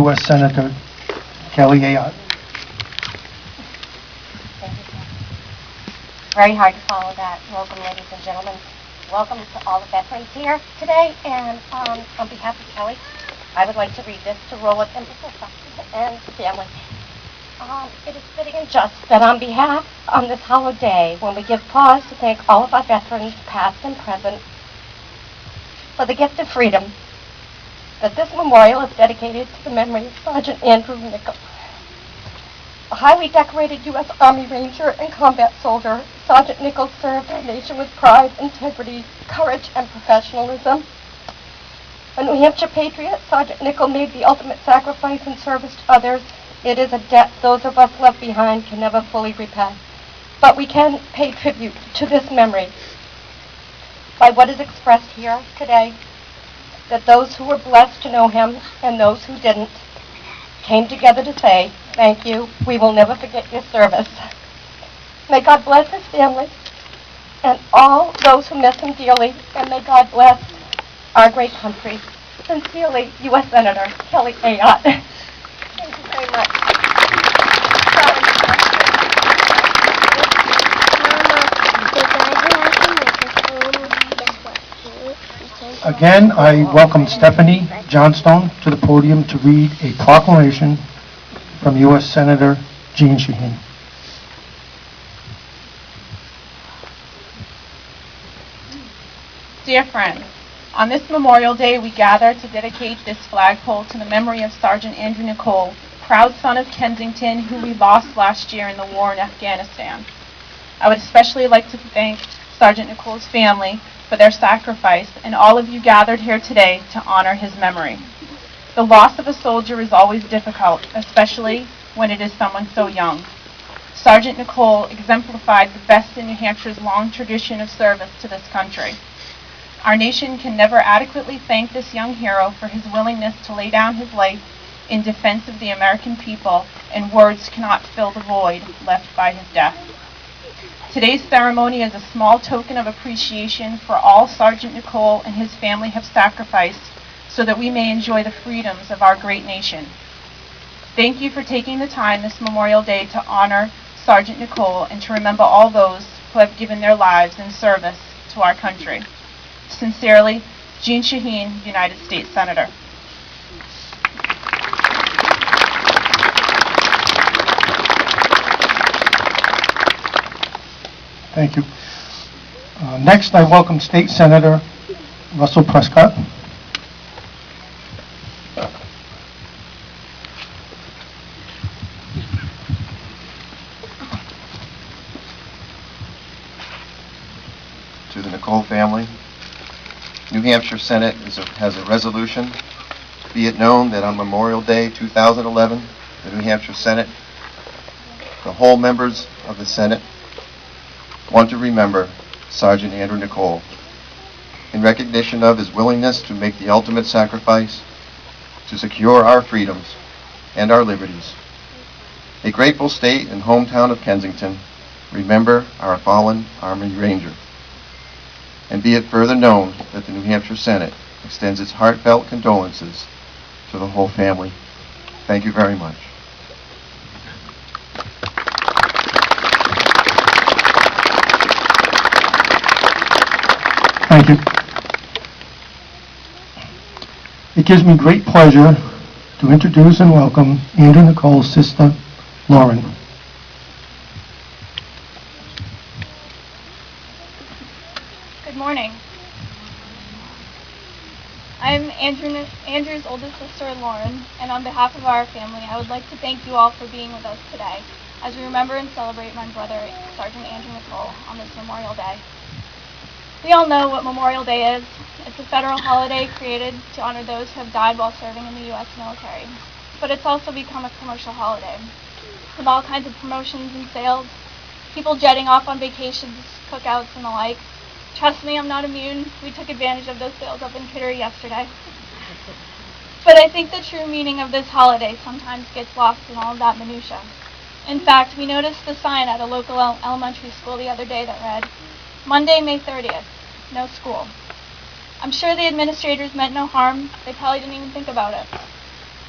U.S. Senator Kelly Ayotte. Very hard to follow that. Welcome, ladies and gentlemen. Welcome to all the veterans here today. And on behalf of Kelly, I would like to read this to roll up and family. It is fitting and just that on behalf on this holiday, when we give pause to thank all of our veterans, past and present, for the gift of freedom, that this memorial is dedicated to the memory of Sergeant Andrew Nicol. A highly decorated U.S. Army Ranger and combat soldier, Sergeant Nicol served our nation with pride, integrity, courage, and professionalism. A New Hampshire patriot, Sergeant Nicol made the ultimate sacrifice in service to others. It is a debt those of us left behind can never fully repay. But we can pay tribute to this memory by what is expressed here today, that those who were blessed to know him and those who didn't came together to say, thank you, we will never forget your service. May God bless his family and all those who miss him dearly, and may God bless our great country. Sincerely, U.S. Senator Kelly Ayotte. Thank you very much. Again, I welcome Stephanie Johnstone to the podium to read a proclamation from U.S. Senator Jean Shaheen. Dear friends, on this Memorial Day we gather to dedicate this flagpole to the memory of Sergeant Andrew Nicol, proud son of Kensington, who we lost last year in the war in Afghanistan. I would especially like to thank Sergeant Nicol's family for their sacrifice, and all of you gathered here today to honor his memory. The loss of a soldier is always difficult, especially when it is someone so young. Sergeant Nicol exemplified the best in New Hampshire's long tradition of service to this country. Our nation can never adequately thank this young hero for his willingness to lay down his life in defense of the American people, and words cannot fill the void left by his death. Today's ceremony is a small token of appreciation for all Sergeant Nicol and his family have sacrificed so that we may enjoy the freedoms of our great nation. Thank you for taking the time this Memorial Day to honor Sergeant Nicol and to remember all those who have given their lives in service to our country. Sincerely, Jean Shaheen, United States Senator. Thank you. Next, I welcome State Senator Russell Prescott. To the Nicol family, New Hampshire Senate has a resolution. Be it known that on Memorial Day 2011, the New Hampshire Senate, the whole members of the Senate, want to remember Sergeant Andrew Nicol in recognition of his willingness to make the ultimate sacrifice to secure our freedoms and our liberties. A grateful state and hometown of Kensington, remember our fallen Army Ranger. And be it further known that the New Hampshire Senate extends its heartfelt condolences to the whole family. Thank you very much. Thank you. It gives me great pleasure to introduce and welcome Andrew Nicol's sister, Lauren. Good morning. I'm Andrew's oldest sister, Lauren, and on behalf of our family, I would like to thank you all for being with us today as we remember and celebrate my brother, Sergeant Andrew Nicol, on this Memorial Day. We all know what Memorial Day is. It's a federal holiday created to honor those who have died while serving in the U.S. military. But it's also become a commercial holiday, with all kinds of promotions and sales, people jetting off on vacations, cookouts, and the like. Trust me, I'm not immune. We took advantage of those sales up in Kittery yesterday. But I think the true meaning of this holiday sometimes gets lost in all of that minutia. In fact, we noticed the sign at a local elementary school the other day that read, Monday, May 30th, no school. I'm sure the administrators meant no harm. They probably didn't even think about it.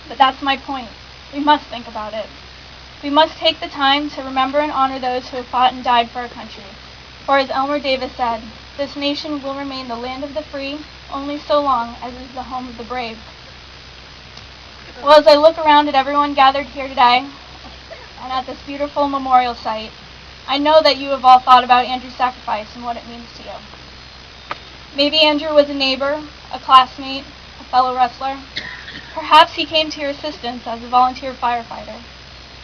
But that's my point. We must think about it. We must take the time to remember and honor those who have fought and died for our country. For as Elmer Davis said, this nation will remain the land of the free only so long as it is the home of the brave. Well, as I look around at everyone gathered here today and at this beautiful memorial site, I know that you have all thought about Andrew's sacrifice and what it means to you. Maybe Andrew was a neighbor, a classmate, a fellow wrestler. Perhaps he came to your assistance as a volunteer firefighter.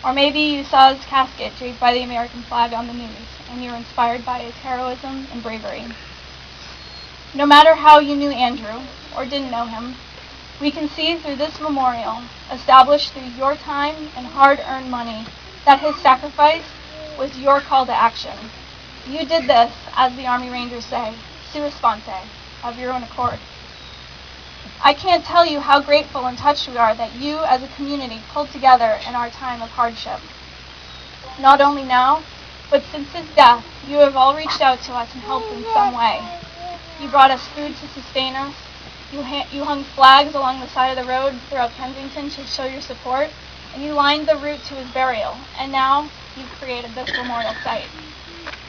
Or maybe you saw his casket draped by the American flag on the news, and you were inspired by his heroism and bravery. No matter how you knew Andrew, or didn't know him, we can see through this memorial, established through your time and hard-earned money, that his sacrifice was your call to action. You did this, as the Army Rangers say, sua sponte, of your own accord. I can't tell you how grateful and touched we are that you, as a community, pulled together in our time of hardship. Not only now, but since his death, you have all reached out to us and helped in some way. You brought us food to sustain us. You hung flags along the side of the road throughout Kensington to show your support, and you lined the route to his burial. And now, you've created this memorial site.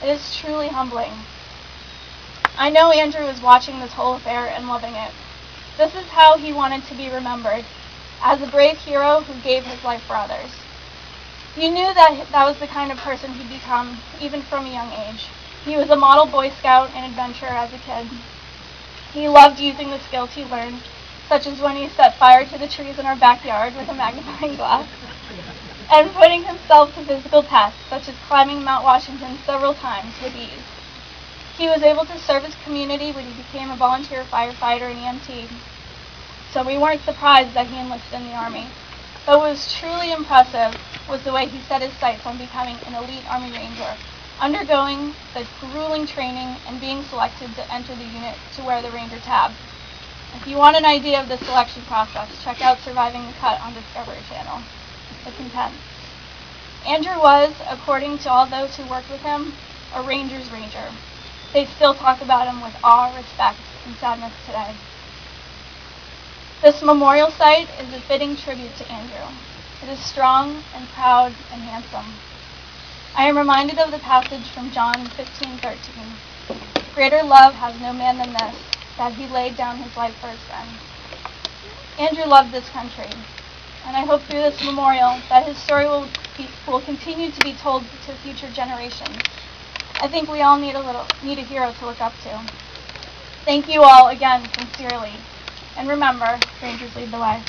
It is truly humbling. I know Andrew is watching this whole affair and loving it. This is how he wanted to be remembered, as a brave hero who gave his life for others. You knew that was the kind of person he'd become, even from a young age. He was a model Boy Scout and adventurer as a kid. He loved using the skills he learned, such as when he set fire to the trees in our backyard with a magnifying glass, and putting himself to physical tests, such as climbing Mount Washington several times with ease. He was able to serve his community when he became a volunteer firefighter and EMT, so we weren't surprised that he enlisted in the Army. But what was truly impressive was the way he set his sights on becoming an elite Army Ranger, undergoing the grueling training and being selected to enter the unit to wear the Ranger tab. If you want an idea of the selection process, check out Surviving the Cut on Discovery Channel. It's intense. Andrew was, according to all those who worked with him, a Ranger's Ranger. They still talk about him with awe, respect, and sadness today. This memorial site is a fitting tribute to Andrew. It is strong and proud and handsome. I am reminded of the passage from John 15:13. Greater love has no man than this, that he laid down his life for his friend. Andrew loved this country, and I hope through this memorial that his story will continue to be told to future generations. I think we all need a hero to look up to. Thank you all again, sincerely. And remember, Rangers lead the way.